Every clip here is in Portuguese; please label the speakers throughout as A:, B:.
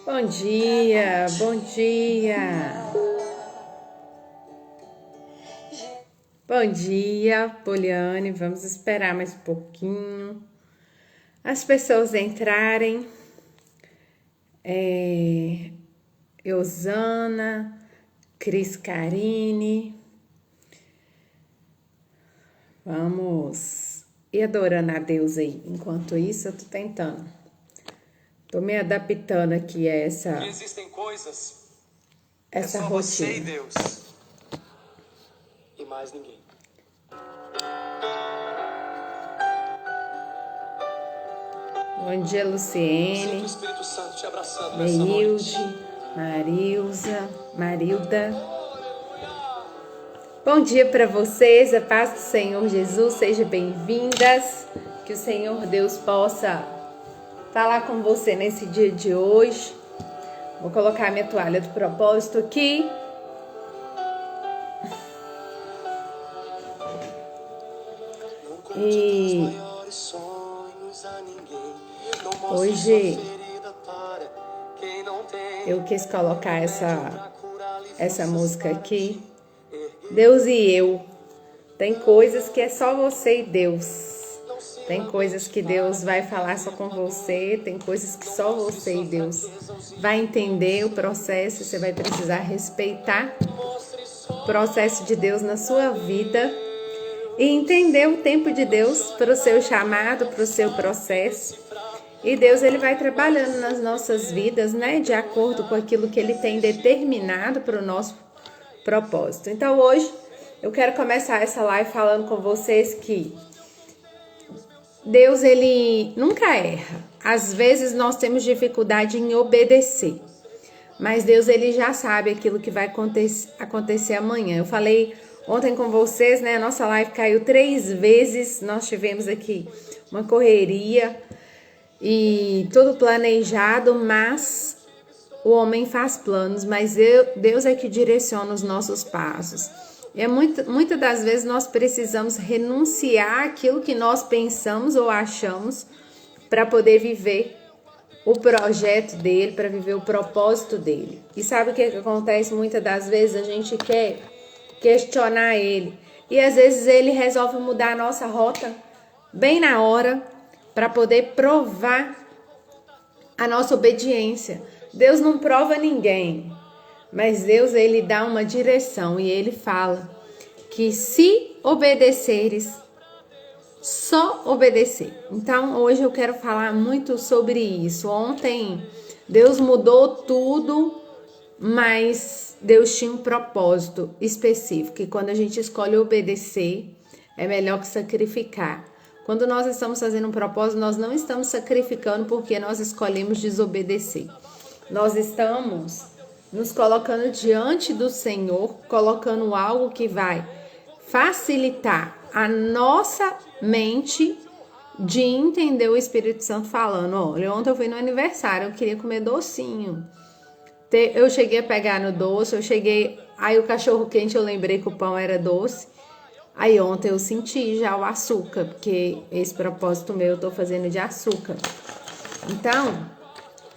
A: Bom dia, bom dia. Bom dia, Poliane. Vamos esperar mais um pouquinho as pessoas entrarem. Eusana, Cris Carine. Vamos ir adorando a Deus aí. Enquanto isso, eu tô tentando. Tô me adaptando aqui a essa.
B: Existem coisas.
A: Essa
B: é só
A: rotina.
B: Você e Deus. E mais ninguém.
A: Bom dia, Luciene.
B: Sinto o Espírito Santo te abraçando
A: Neilde, Marilda. Bom dia para vocês, a paz do Senhor Jesus, sejam bem-vindas. Que o Senhor Deus possa falar com você nesse dia de hoje. Vou colocar a minha toalha do propósito aqui. E hoje eu quis colocar essa música aqui. Deus e eu. Tem coisas que é só você e Deus. Tem coisas que Deus vai falar só com você. Tem coisas que só você e Deus vai entender o processo. Você vai precisar respeitar o processo de Deus na sua vida e entender o tempo de Deus para o seu chamado, para o seu processo. E Deus, ele vai trabalhando nas nossas vidas, né? De acordo com aquilo que ele tem determinado para o nosso propósito. Então, hoje, eu quero começar essa live falando com vocês que Deus, ele nunca erra. Às vezes, nós temos dificuldade em obedecer. Mas Deus, ele já sabe aquilo que vai acontecer amanhã. Eu falei ontem com vocês, né? A nossa live caiu 3 vezes. Nós tivemos aqui uma correria e tudo planejado, mas o homem faz planos, mas Deus é que direciona os nossos passos. E muitas das vezes nós precisamos renunciar àquilo que nós pensamos ou achamos para poder viver o projeto dele, para viver o propósito dele. E sabe o que acontece? Muitas das vezes a gente quer questionar ele. E às vezes ele resolve mudar a nossa rota bem na hora para poder provar a nossa obediência. Deus não prova ninguém, mas Deus, ele dá uma direção e ele fala que se obedeceres, só obedecer. Então, hoje eu quero falar muito sobre isso. Ontem, Deus mudou tudo, mas Deus tinha um propósito específico. E quando a gente escolhe obedecer, é melhor que sacrificar. Quando nós estamos fazendo um propósito, nós não estamos sacrificando porque nós escolhemos desobedecer. Nós estamos nos colocando diante do Senhor, colocando algo que vai facilitar a nossa mente de entender o Espírito Santo falando. Olha, ontem eu fui no aniversário, eu queria comer docinho. Eu cheguei a pegar no doce, aí o cachorro quente eu lembrei que o pão era doce. Aí ontem eu senti já o açúcar, porque esse propósito meu eu tô fazendo de açúcar. Então,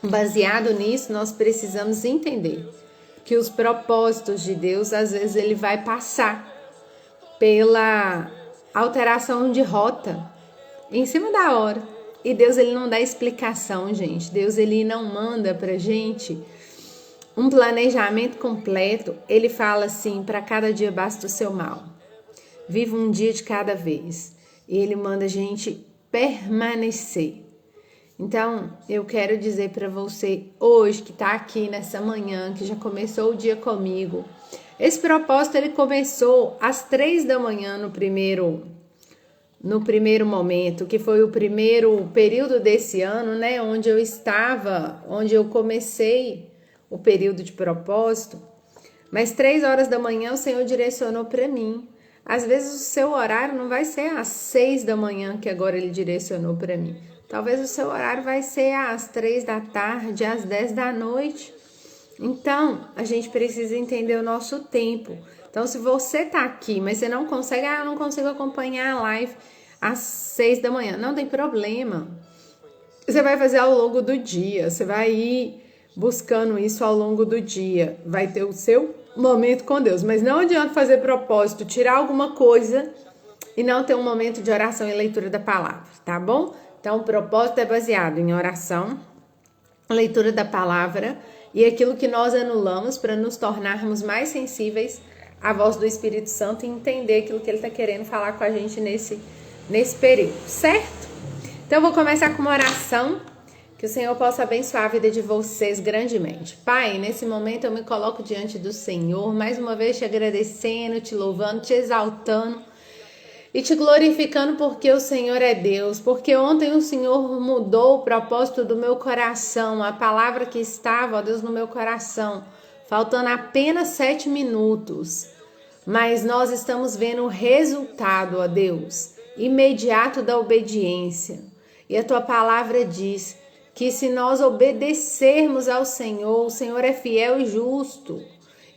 A: baseado nisso, nós precisamos entender que os propósitos de Deus, às vezes, ele vai passar pela alteração de rota em cima da hora. E Deus, ele não dá explicação, gente. Deus, ele não manda pra gente um planejamento completo. Ele fala assim, para cada dia basta o seu mal. Viva um dia de cada vez. E ele manda a gente permanecer. Então, eu quero dizer para você hoje que está aqui nessa manhã, que já começou o dia comigo. Esse propósito, ele começou às 3 da manhã no primeiro momento, que foi o primeiro período desse ano, né? Onde eu comecei o período de propósito. Mas 3 horas da manhã o Senhor direcionou para mim. Às vezes o seu horário não vai ser às 6 da manhã que agora ele direcionou para mim. Talvez o seu horário vai ser às 3 da tarde, às 10 da noite. Então, a gente precisa entender o nosso tempo. Então, se você tá aqui, mas você não consegue, eu não consigo acompanhar a live às 6 da manhã. Não tem problema. Você vai fazer ao longo do dia, você vai ir buscando isso ao longo do dia. Vai ter o seu momento com Deus, mas não adianta fazer propósito, tirar alguma coisa e não ter um momento de oração e leitura da palavra, tá bom? Então, o propósito é baseado em oração, leitura da palavra e aquilo que nós anulamos para nos tornarmos mais sensíveis à voz do Espírito Santo e entender aquilo que ele está querendo falar com a gente nesse período, certo? Então, eu vou começar com uma oração. Que o Senhor possa abençoar a vida de vocês grandemente. Pai, nesse momento eu me coloco diante do Senhor, mais uma vez te agradecendo, te louvando, te exaltando e te glorificando porque o Senhor é Deus, porque ontem o Senhor mudou o propósito do meu coração, a palavra que estava, ó Deus, no meu coração, faltando apenas 7 minutos, mas nós estamos vendo o resultado, ó Deus, imediato da obediência. E a tua palavra diz que se nós obedecermos ao Senhor, o Senhor é fiel e justo.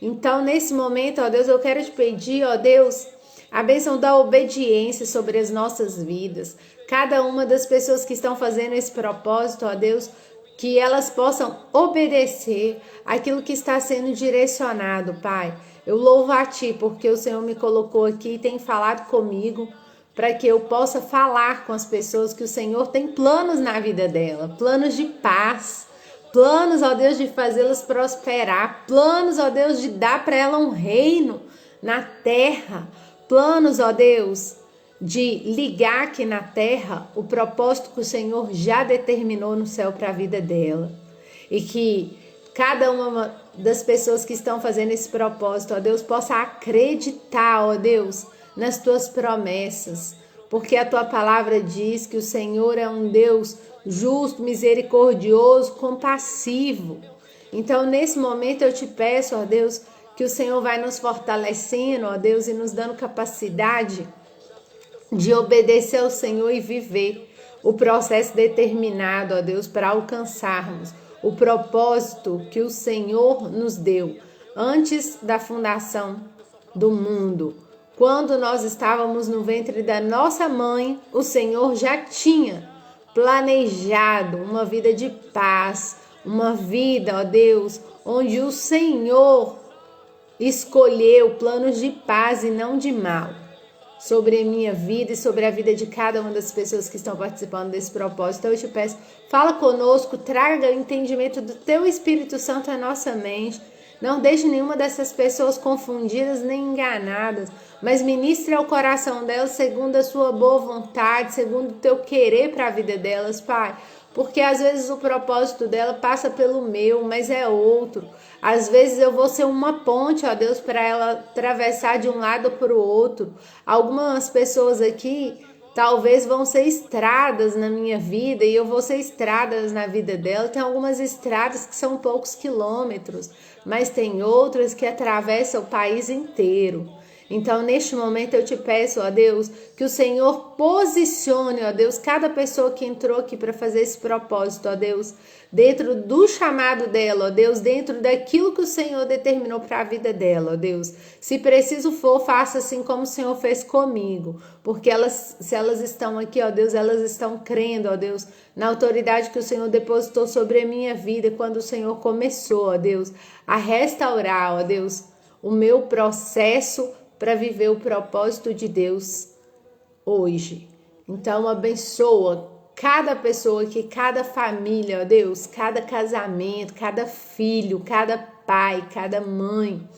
A: Então, nesse momento, ó Deus, eu quero te pedir, ó Deus, a bênção da obediência sobre as nossas vidas. Cada uma das pessoas que estão fazendo esse propósito, ó Deus, que elas possam obedecer aquilo que está sendo direcionado, Pai. Eu louvo a Ti, porque o Senhor me colocou aqui e tem falado comigo, para que eu possa falar com as pessoas que o Senhor tem planos na vida dela, planos de paz, planos, ó Deus, de fazê-las prosperar, planos, ó Deus, de dar para ela um reino na terra, planos, ó Deus, de ligar aqui na terra o propósito que o Senhor já determinou no céu para a vida dela. E que cada uma das pessoas que estão fazendo esse propósito, ó Deus, possa acreditar, ó Deus, nas tuas promessas, porque a tua palavra diz que o Senhor é um Deus justo, misericordioso, compassivo. Então, nesse momento eu te peço, ó Deus, que o Senhor vai nos fortalecendo, ó Deus, e nos dando capacidade de obedecer ao Senhor e viver o processo determinado, ó Deus, para alcançarmos o propósito que o Senhor nos deu antes da fundação do mundo. Quando nós estávamos no ventre da nossa mãe, o Senhor já tinha planejado uma vida de paz, uma vida, ó Deus, onde o Senhor escolheu planos de paz e não de mal sobre a minha vida e sobre a vida de cada uma das pessoas que estão participando desse propósito. Então eu te peço, fala conosco, traga o entendimento do teu Espírito Santo à nossa mente. Não deixe nenhuma dessas pessoas confundidas nem enganadas, mas ministre ao coração delas segundo a sua boa vontade, segundo o teu querer para a vida delas, Pai. Porque às vezes o propósito dela passa pelo meu, mas é outro. Às vezes eu vou ser uma ponte, ó Deus, para ela atravessar de um lado para o outro. Algumas pessoas aqui talvez vão ser estradas na minha vida e eu vou ser estradas na vida dela. Tem algumas estradas que são poucos quilômetros, mas tem outras que atravessam o país inteiro. Então, neste momento, eu te peço, ó Deus, que o Senhor posicione, ó Deus, cada pessoa que entrou aqui para fazer esse propósito, ó Deus, dentro do chamado dela, ó Deus, dentro daquilo que o Senhor determinou para a vida dela, ó Deus. Se preciso for, faça assim como o Senhor fez comigo, porque se elas estão aqui, ó Deus, elas estão crendo, ó Deus, na autoridade que o Senhor depositou sobre a minha vida quando o Senhor começou, ó Deus, a restaurar, ó Deus, o meu processo para viver o propósito de Deus hoje. Então abençoa cada pessoa aqui, cada família, ó Deus, cada casamento, cada filho, cada pai, cada mãe.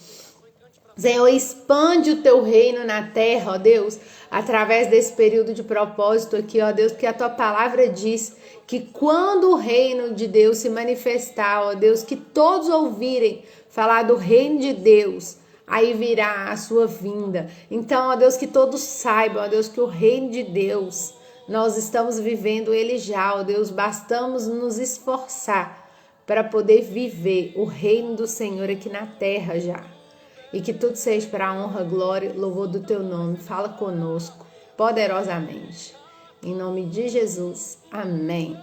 A: Senhor, expande o teu reino na terra, ó Deus, através desse período de propósito aqui, ó Deus, porque a tua palavra diz que quando o reino de Deus se manifestar, ó Deus, que todos ouvirem falar do reino de Deus, aí virá a sua vinda. Então, ó Deus, que todos saibam, ó Deus, que o reino de Deus, nós estamos vivendo ele já, ó Deus, bastamos nos esforçar para poder viver o reino do Senhor aqui na terra já. E que tudo seja para a honra, glória, louvor do teu nome. Fala conosco poderosamente. Em nome de Jesus. Amém.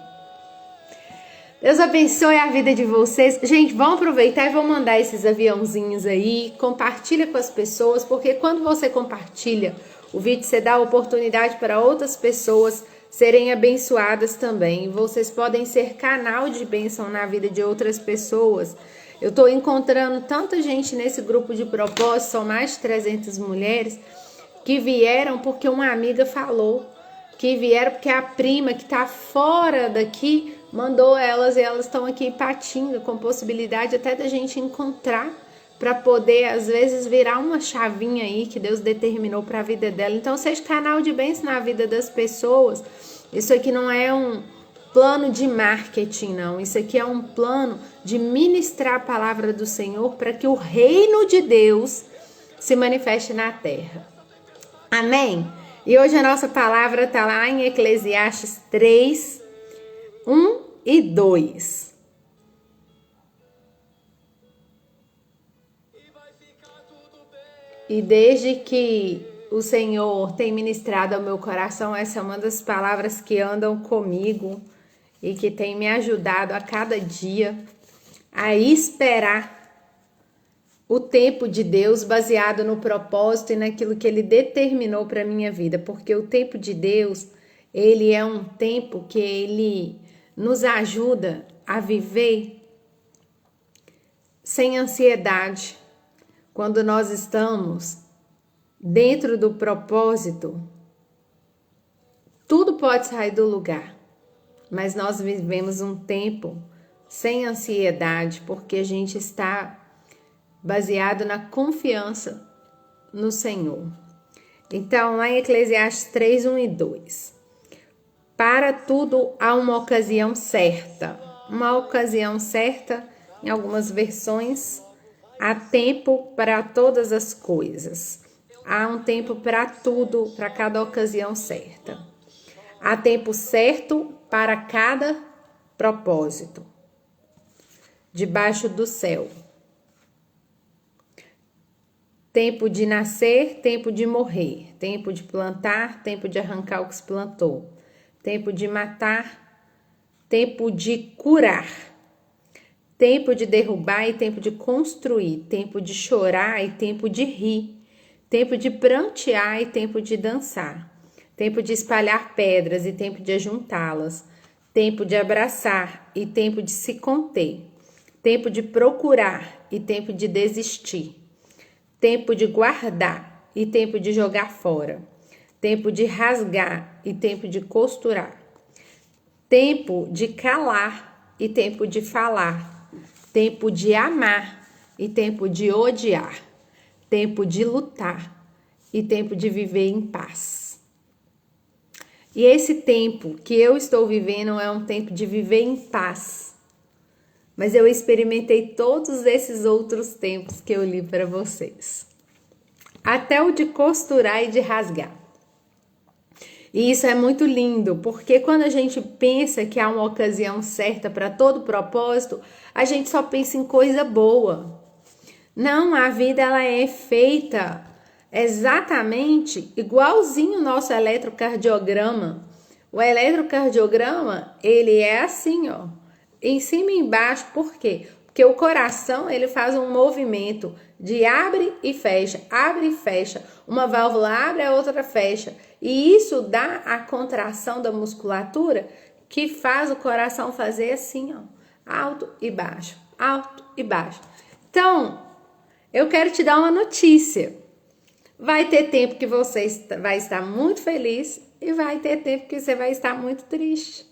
A: Deus abençoe a vida de vocês. Gente, vão aproveitar e vão mandar esses aviãozinhos aí. Compartilha com as pessoas, porque quando você compartilha o vídeo, você dá oportunidade para outras pessoas serem abençoadas também. Vocês podem ser canal de bênção na vida de outras pessoas. Eu estou encontrando tanta gente nesse grupo de propósito, são mais de 300 mulheres, que vieram porque uma amiga falou, que vieram porque a prima que está fora daqui mandou elas, e elas estão aqui partindo, com possibilidade até da gente encontrar, para poder, às vezes, virar uma chavinha aí que Deus determinou para a vida dela. Então, seja canal de bênção na vida das pessoas. Isso aqui não é um plano de marketing, não. Isso aqui é um plano de ministrar a palavra do Senhor para que o reino de Deus se manifeste na terra. Amém? E hoje a nossa palavra está lá em Eclesiastes 3, 1 e 2. E desde que o Senhor tem ministrado ao meu coração, essa é uma das palavras que andam comigo e que tem me ajudado a cada dia a esperar o tempo de Deus baseado no propósito e naquilo que Ele determinou para a minha vida. Porque o tempo de Deus, Ele é um tempo que Ele nos ajuda a viver sem ansiedade. Quando nós estamos dentro do propósito, tudo pode sair do lugar, mas nós vivemos um tempo sem ansiedade, porque a gente está baseado na confiança no Senhor. Então, lá em Eclesiastes 3, 1 e 2. Para tudo há uma ocasião certa. Uma ocasião certa, em algumas versões, há tempo para todas as coisas. Há um tempo para tudo, para cada ocasião certa. Há tempo certo para cada propósito debaixo do céu. Tempo de nascer, tempo de morrer. Tempo de plantar, tempo de arrancar o que se plantou. Tempo de matar, tempo de curar. Tempo de derrubar e tempo de construir, tempo de chorar e tempo de rir, tempo de prantear e tempo de dançar, tempo de espalhar pedras e tempo de ajuntá-las, tempo de abraçar e tempo de se conter, tempo de procurar e tempo de desistir, tempo de guardar e tempo de jogar fora, tempo de rasgar e tempo de costurar, tempo de calar e tempo de falar, tempo de amar e tempo de odiar, tempo de lutar e tempo de viver em paz. E esse tempo que eu estou vivendo é um tempo de viver em paz. Mas eu experimentei todos esses outros tempos que eu li para vocês. Até o de costurar e de rasgar. E isso é muito lindo, porque quando a gente pensa que há uma ocasião certa para todo propósito, a gente só pensa em coisa boa. Não, a vida ela é feita exatamente igualzinho o nosso eletrocardiograma. O eletrocardiograma, ele é assim, ó, em cima e embaixo. Por quê? Porque o coração, ele faz um movimento de abre e fecha, abre e fecha. Uma válvula abre, a outra fecha. E isso dá a contração da musculatura que faz o coração fazer assim, ó, alto e baixo, alto e baixo. Então, eu quero te dar uma notícia. Vai ter tempo que você vai estar muito feliz e vai ter tempo que você vai estar muito triste.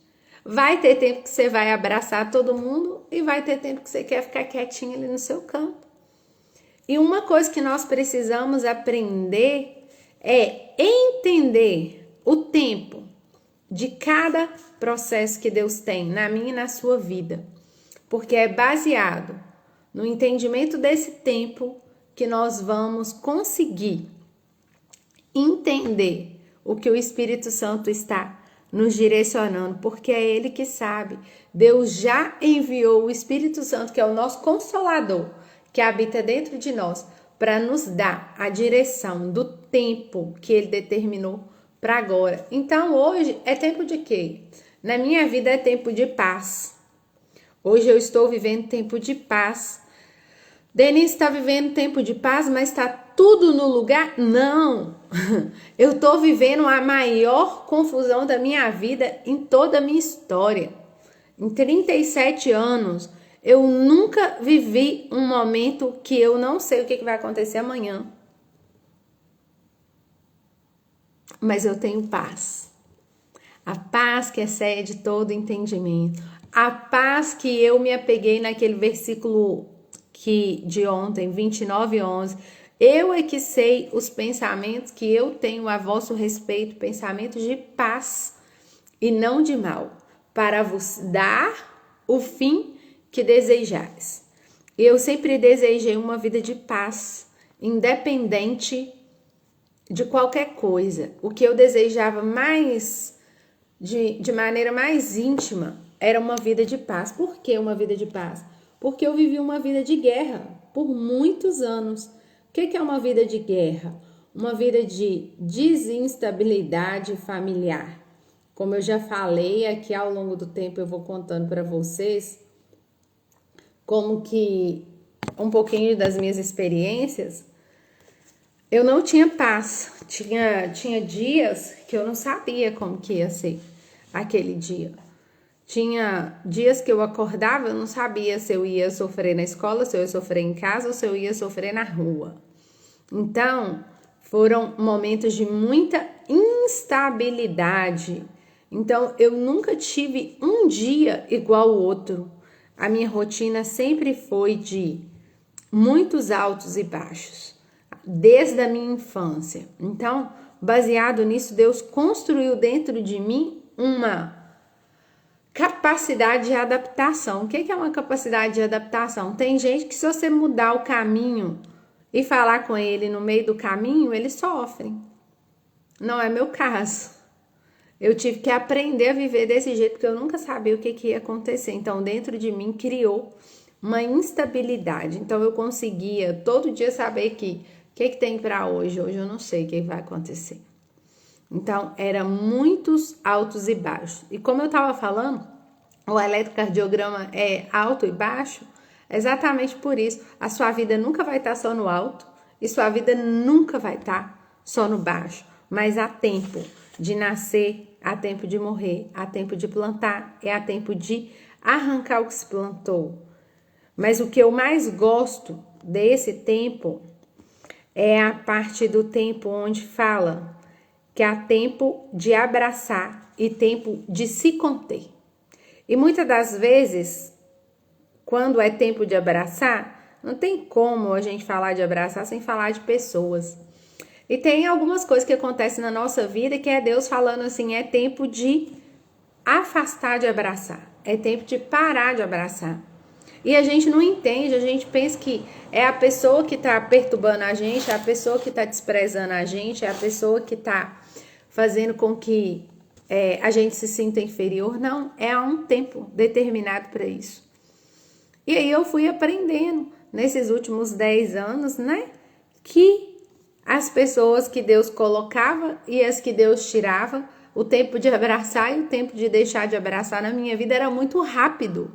A: Vai ter tempo que você vai abraçar todo mundo e vai ter tempo que você quer ficar quietinho ali no seu canto. E uma coisa que nós precisamos aprender é entender o tempo de cada processo que Deus tem na minha e na sua vida. Porque é baseado no entendimento desse tempo que nós vamos conseguir entender o que o Espírito Santo está nos direcionando, porque é Ele que sabe. Deus já enviou o Espírito Santo, que é o nosso Consolador, que habita dentro de nós, para nos dar a direção do tempo que Ele determinou para agora. Então, hoje é tempo de quê? Na minha vida é tempo de paz. Hoje eu estou vivendo tempo de paz. Denise está vivendo tempo de paz, mas está tudo no lugar? Não! Eu tô vivendo a maior confusão da minha vida em toda a minha história. Em 37 anos, eu nunca vivi um momento que eu não sei o que vai acontecer amanhã. Mas eu tenho paz. A paz que excede todo entendimento. A paz que eu me apeguei naquele versículo de ontem, 29:11. Eu é que sei os pensamentos que eu tenho a vosso respeito, pensamentos de paz e não de mal, para vos dar o fim que desejais. Eu sempre desejei uma vida de paz, independente de qualquer coisa. O que eu desejava mais, de maneira mais íntima, era uma vida de paz. Por que uma vida de paz? Porque eu vivi uma vida de guerra por muitos anos. O que é uma vida de guerra? Uma vida de desinstabilidade familiar. Como eu já falei aqui ao longo do tempo, eu vou contando para vocês como que um pouquinho das minhas experiências. Eu não tinha paz. Tinha dias que eu não sabia como que ia ser aquele dia. Tinha dias que eu acordava, eu não sabia se eu ia sofrer na escola, se eu ia sofrer em casa ou se eu ia sofrer na rua. Então, foram momentos de muita instabilidade. Então, eu nunca tive um dia igual ao outro. A minha rotina sempre foi de muitos altos e baixos, desde a minha infância. Então, baseado nisso, Deus construiu dentro de mim uma capacidade de adaptação. O que é uma capacidade de adaptação? Tem gente que, se você mudar o caminho e falar com ele no meio do caminho, eles sofrem. Não é meu caso. Eu tive que aprender a viver desse jeito, porque eu nunca sabia o que ia acontecer. Então, dentro de mim, criou uma instabilidade. Então, eu conseguia todo dia saber que o que tem para hoje. Hoje eu não sei o que vai acontecer. Então, eram muitos altos e baixos. E como eu estava falando, o eletrocardiograma é alto e baixo, exatamente por isso. A sua vida nunca vai estar só no alto e sua vida nunca vai estar só no baixo. Mas há tempo de nascer, há tempo de morrer, há tempo de plantar e há tempo de arrancar o que se plantou. Mas o que eu mais gosto desse tempo é a parte do tempo onde fala que há tempo de abraçar e tempo de se conter. E muitas das vezes, quando é tempo de abraçar, não tem como a gente falar de abraçar sem falar de pessoas. E tem algumas coisas que acontecem na nossa vida que é Deus falando assim, é tempo de afastar de abraçar, é tempo de parar de abraçar. E a gente não entende, a gente pensa que é a pessoa que está perturbando a gente, é a pessoa que está desprezando a gente, é a pessoa que está fazendo com que a gente se sinta inferior. Não, é um tempo determinado para isso. E aí eu fui aprendendo nesses últimos 10 anos, né, que as pessoas que Deus colocava e as que Deus tirava, o tempo de abraçar e o tempo de deixar de abraçar na minha vida era muito rápido.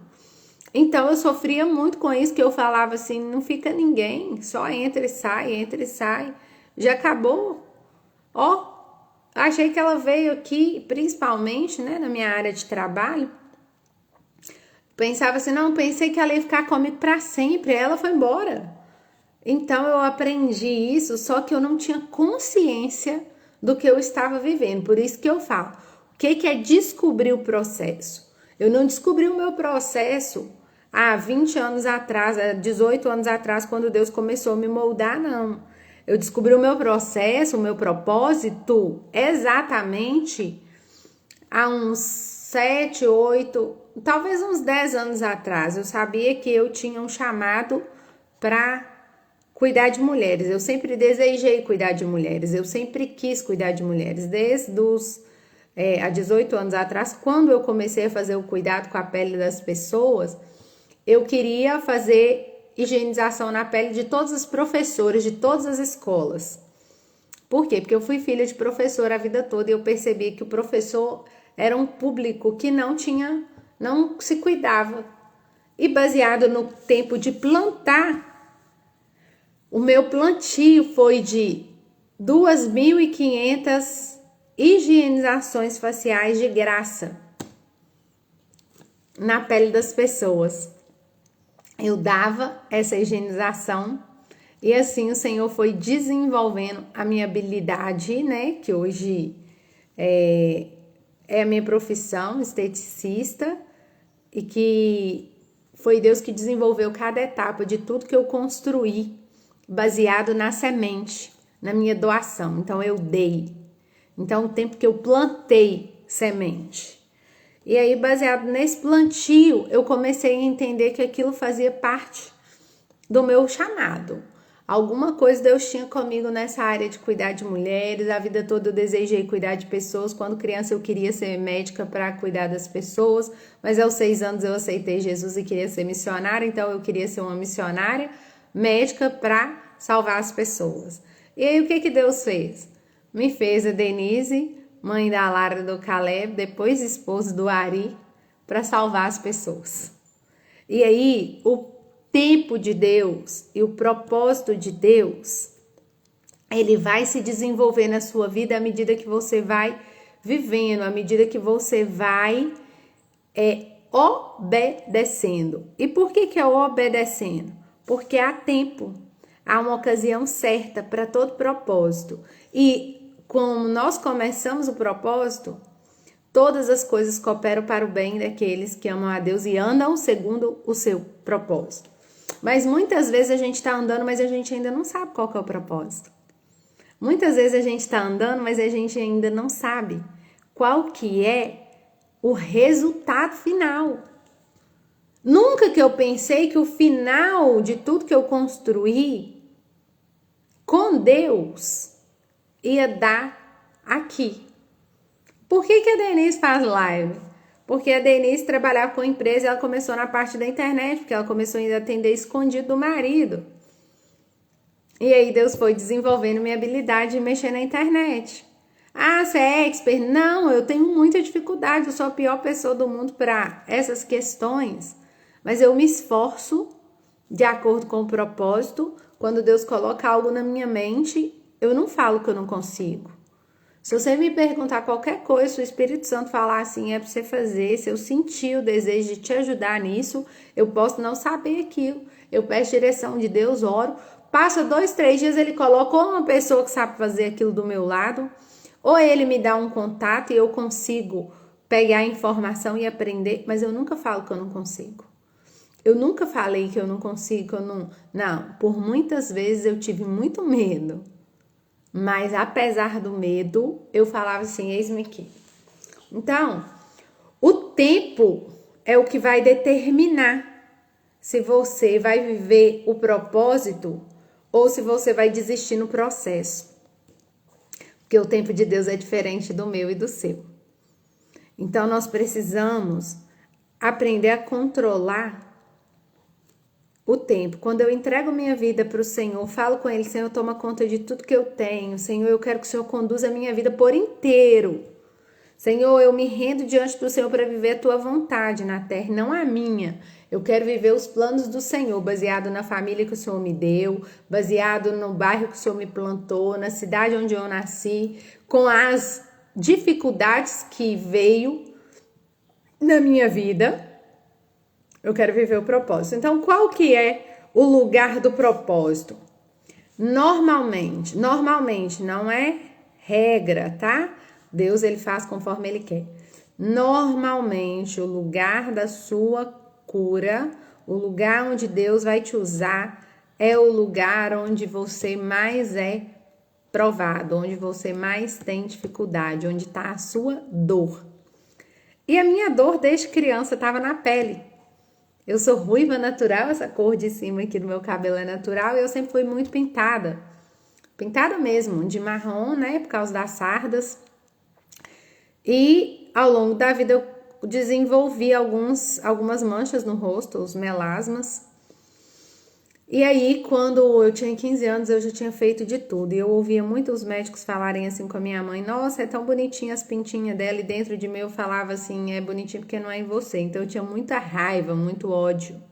A: Então eu sofria muito com isso, que eu falava assim, não fica ninguém, só entra e sai, já acabou. Achei que ela veio aqui, principalmente, né, na minha área de trabalho, pensava assim, não, pensei que ela ia ficar comigo para sempre, ela foi embora. Então eu aprendi isso, só que eu não tinha consciência do que eu estava vivendo, por isso que eu falo, o que é descobrir o processo? Eu não descobri o meu processo há 20 anos atrás, há 18 anos atrás, quando Deus começou a me moldar, não. Eu descobri o meu processo, o meu propósito, exatamente há uns 7, 8, talvez uns 10 anos atrás. Eu sabia que eu tinha um chamado para cuidar de mulheres. Eu sempre desejei cuidar de mulheres, eu sempre quis cuidar de mulheres, desde há 18 anos atrás, quando eu comecei a fazer o cuidado com a pele das pessoas, eu queria fazer higienização na pele de todos os professores, de todas as escolas. Por quê? Porque eu fui filha de professor a vida toda e eu percebi que o professor era um público que não se cuidava. E baseado no tempo de plantar, o meu plantio foi de 2.500 higienizações faciais de graça na pele das pessoas. Eu dava essa higienização e assim o Senhor foi desenvolvendo a minha habilidade, né? Que hoje é a minha profissão, esteticista, e que foi Deus que desenvolveu cada etapa de tudo que eu construí, baseado na semente, na minha doação. Então eu dei. Então o tempo que eu plantei semente. E aí, baseado nesse plantio, eu comecei a entender que aquilo fazia parte do meu chamado. Alguma coisa Deus tinha comigo nessa área de cuidar de mulheres. A vida toda eu desejei cuidar de pessoas. Quando criança eu queria ser médica para cuidar das pessoas, mas aos 6 anos eu aceitei Jesus e queria ser missionária, então eu queria ser uma missionária médica para salvar as pessoas. E aí o que Deus fez? Me fez a Denise, mãe da Lara e do Caleb, depois esposa do Ari, para salvar as pessoas. E aí o tempo de Deus e o propósito de Deus, ele vai se desenvolver na sua vida à medida que você vai vivendo, à medida que você vai obedecendo. E por que é obedecendo? Porque há tempo, há uma ocasião certa para todo propósito. E como nós começamos o propósito, todas as coisas cooperam para o bem daqueles que amam a Deus e andam segundo o seu propósito. Mas muitas vezes a gente está andando, mas a gente ainda não sabe qual que é o propósito. Muitas vezes a gente está andando, mas a gente ainda não sabe qual que é o resultado final. Nunca que eu pensei que o final de tudo que eu construí com Deus ia dar aqui. Por que a Denise faz live? Porque a Denise trabalhava com empresa e ela começou na parte da internet, porque ela começou a atender escondido do marido. E aí Deus foi desenvolvendo minha habilidade de mexer na internet. Ah, você é expert? Não, eu tenho muita dificuldade, eu sou a pior pessoa do mundo para essas questões. Mas eu me esforço de acordo com o propósito. Quando Deus coloca algo na minha mente, eu não falo que eu não consigo. Se você me perguntar qualquer coisa, se o Espírito Santo falar assim, é para você fazer, se eu sentir o desejo de te ajudar nisso, eu posso não saber aquilo. Eu peço direção de Deus, oro, passa 2, 3 dias, ele coloca ou uma pessoa que sabe fazer aquilo do meu lado, ou ele me dá um contato e eu consigo pegar a informação e aprender, mas eu nunca falo que eu não consigo. Eu nunca falei que eu não consigo, que eu não... Não, por muitas vezes eu tive muito medo. Mas apesar do medo, eu falava assim, eis-me aqui. Então, o tempo é o que vai determinar se você vai viver o propósito ou se você vai desistir no processo. Porque o tempo de Deus é diferente do meu e do seu. Então, nós precisamos aprender a controlar o tempo. Quando eu entrego minha vida para o Senhor, falo com Ele, Senhor, toma conta de tudo que eu tenho. Senhor, eu quero que o Senhor conduza a minha vida por inteiro. Senhor, eu me rendo diante do Senhor para viver a tua vontade na terra, não a minha. Eu quero viver os planos do Senhor, baseado na família que o Senhor me deu, baseado no bairro que o Senhor me plantou, na cidade onde eu nasci, com as dificuldades que veio na minha vida. Eu quero viver o propósito. Então, qual que é o lugar do propósito? Normalmente, não é regra, tá? Deus, ele faz conforme ele quer. Normalmente, o lugar da sua cura, o lugar onde Deus vai te usar, é o lugar onde você mais é provado, onde você mais tem dificuldade, onde está a sua dor. E a minha dor desde criança estava na pele. Eu sou ruiva natural, essa cor de cima aqui do meu cabelo é natural e eu sempre fui muito pintada. Pintada mesmo, de marrom, né, por causa das sardas. E ao longo da vida eu desenvolvi algumas manchas no rosto, os melasmas. E aí, quando eu tinha 15 anos, eu já tinha feito de tudo. E eu ouvia muitos médicos falarem assim com a minha mãe, nossa, é tão bonitinha as pintinhas dela. E dentro de mim eu falava assim, é bonitinho porque não é em você. Então eu tinha muita raiva, muito ódio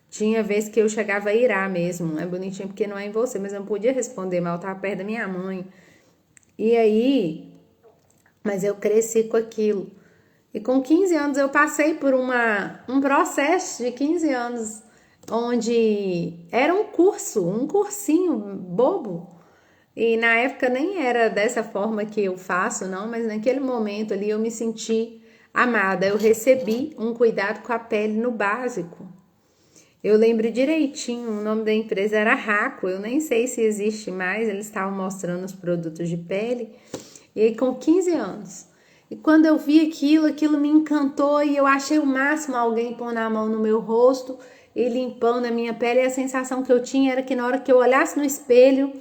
A: Tinha vezes que eu chegava a irar mesmo, é bonitinho porque não é em você, mas eu não podia responder mal, eu tava perto da minha mãe. E aí, mas eu cresci com aquilo. E com 15 anos eu passei por um processo de 15 anos, onde era um cursinho bobo. E na época nem era dessa forma que eu faço, não, mas naquele momento ali eu me senti amada. Eu recebi um cuidado com a pele no básico. Eu lembro direitinho, o nome da empresa era Raco, eu nem sei se existe mais, eles estavam mostrando os produtos de pele, e aí com 15 anos. E quando eu vi aquilo me encantou e eu achei o máximo alguém pondo a mão no meu rosto e limpando a minha pele, e a sensação que eu tinha era que na hora que eu olhasse no espelho,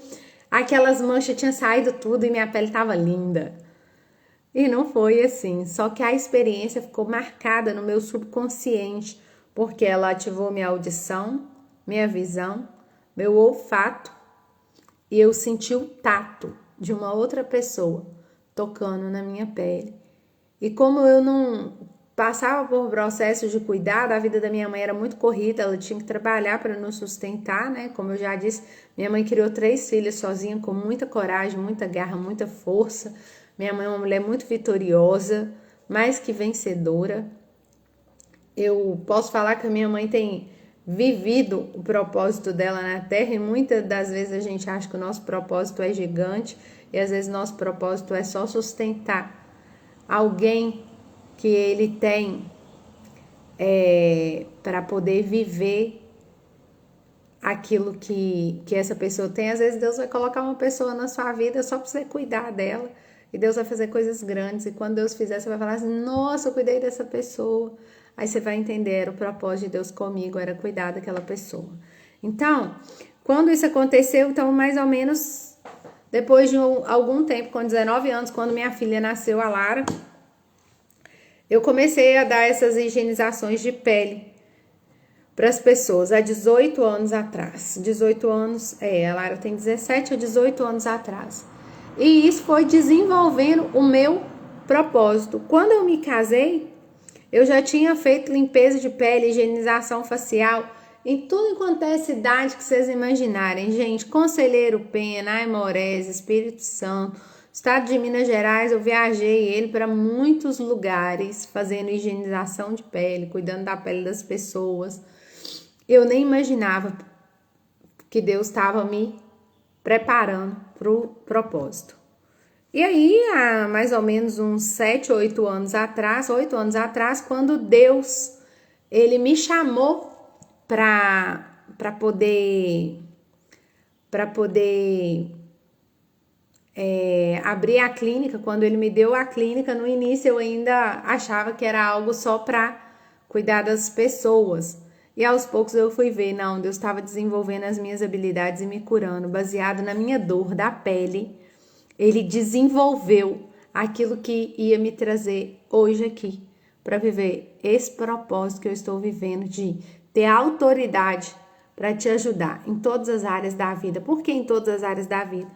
A: aquelas manchas tinham saído tudo e minha pele estava linda. E não foi assim, só que a experiência ficou marcada no meu subconsciente, porque ela ativou minha audição, minha visão, meu olfato, e eu senti o tato de uma outra pessoa tocando na minha pele. E como eu não passava por processos de cuidado, a vida da minha mãe era muito corrida, ela tinha que trabalhar para nos sustentar, né? Como eu já disse, minha mãe criou 3 filhas sozinha, com muita coragem, muita garra, muita força. Minha mãe é uma mulher muito vitoriosa, mais que vencedora. Eu posso falar que a minha mãe tem vivido o propósito dela na Terra e muitas das vezes a gente acha que o nosso propósito é gigante e às vezes nosso propósito é só sustentar alguém que ele tem para poder viver aquilo que essa pessoa tem. Às vezes Deus vai colocar uma pessoa na sua vida só para você cuidar dela e Deus vai fazer coisas grandes e quando Deus fizer você vai falar assim, nossa, eu cuidei dessa pessoa. Aí você vai entender, era o propósito de Deus comigo, era cuidar daquela pessoa. Então, quando isso aconteceu, então mais ou menos depois de algum tempo, com 19 anos, quando minha filha nasceu, a Lara, eu comecei a dar essas higienizações de pele para as pessoas há 18 anos atrás. 18 anos, a Lara tem 17 ou 18 anos atrás. E isso foi desenvolvendo o meu propósito. Quando eu me casei, eu já tinha feito limpeza de pele, higienização facial, em tudo quanto é cidade que vocês imaginarem. Gente, Conselheiro Penha, Aimorés, Espírito Santo, estado de Minas Gerais, eu viajei ele para muitos lugares, fazendo higienização de pele, cuidando da pele das pessoas. Eu nem imaginava que Deus estava me preparando para o propósito. E aí, há mais ou menos uns 7, 8 anos atrás, quando Deus, ele me chamou para poder abrir a clínica, quando ele me deu a clínica, no início eu ainda achava que era algo só para cuidar das pessoas. E aos poucos eu fui ver, não, Deus estava desenvolvendo as minhas habilidades e me curando, baseado na minha dor da pele. Ele desenvolveu aquilo que ia me trazer hoje aqui, para viver esse propósito que eu estou vivendo, de ter autoridade para te ajudar em todas as áreas da vida. Por que em todas as áreas da vida?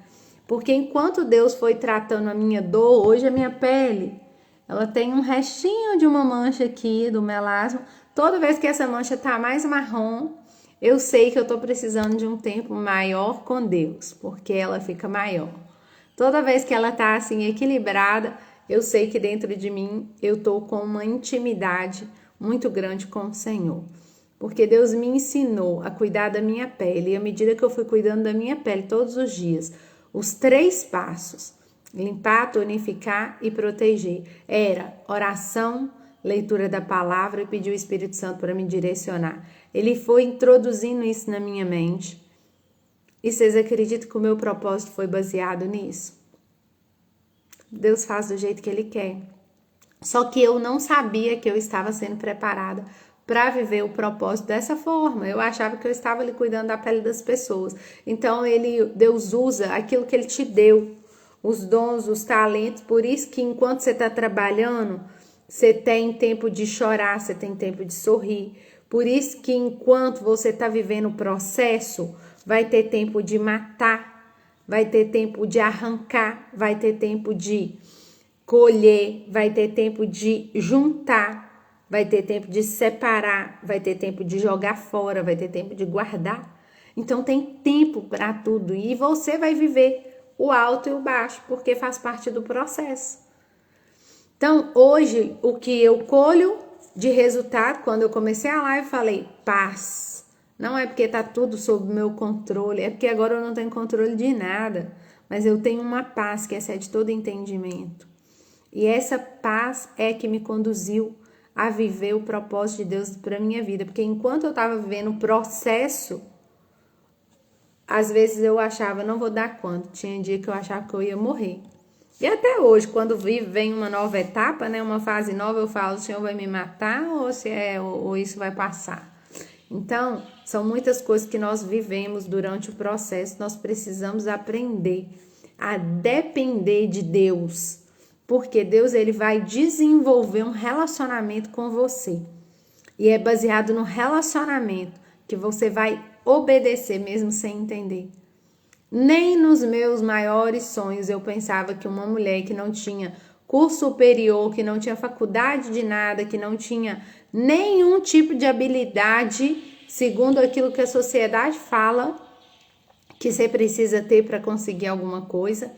A: Porque enquanto Deus foi tratando a minha dor, hoje a minha pele, ela tem um restinho de uma mancha aqui do melasma. Toda vez que essa mancha tá mais marrom, eu sei que eu tô precisando de um tempo maior com Deus, porque ela fica maior. Toda vez que ela tá assim equilibrada, eu sei que dentro de mim eu tô com uma intimidade muito grande com o Senhor. Porque Deus me ensinou a cuidar da minha pele, e à medida que eu fui cuidando da minha pele todos os dias, os 3 passos, limpar, tonificar e proteger, era oração, leitura da palavra e pedir o Espírito Santo para me direcionar. Ele foi introduzindo isso na minha mente. E vocês acreditam que o meu propósito foi baseado nisso? Deus faz do jeito que Ele quer. Só que eu não sabia que eu estava sendo preparada para viver o propósito dessa forma. Eu achava que eu estava ali cuidando da pele das pessoas. Então, Deus usa aquilo que Ele te deu, os dons, os talentos. Por isso que enquanto você está trabalhando, você tem tempo de chorar, você tem tempo de sorrir. Por isso que enquanto você está vivendo o processo, vai ter tempo de matar, vai ter tempo de arrancar, vai ter tempo de colher, vai ter tempo de juntar, vai ter tempo de separar, vai ter tempo de jogar fora, vai ter tempo de guardar. Então tem tempo para tudo e você vai viver o alto e o baixo, porque faz parte do processo. Então, hoje, o que eu colho de resultado, quando eu comecei a live, falei paz. Não é porque tá tudo sob meu controle, é porque agora eu não tenho controle de nada, mas eu tenho uma paz que excede todo entendimento. E essa paz é que me conduziu a viver o propósito de Deus para minha vida, porque enquanto eu estava vivendo o processo, às vezes eu achava, não vou dar conta, tinha dia que eu achava que eu ia morrer. E até hoje, quando vem uma nova etapa, né, uma fase nova, eu falo, o Senhor vai me matar ou isso vai passar? Então, são muitas coisas que nós vivemos durante o processo, nós precisamos aprender a depender de Deus, porque Deus ele vai desenvolver um relacionamento com você. E é baseado no relacionamento que você vai obedecer mesmo sem entender. Nem nos meus maiores sonhos eu pensava que uma mulher que não tinha curso superior, que não tinha faculdade de nada, que não tinha nenhum tipo de habilidade, segundo aquilo que a sociedade fala, que você precisa ter para conseguir alguma coisa.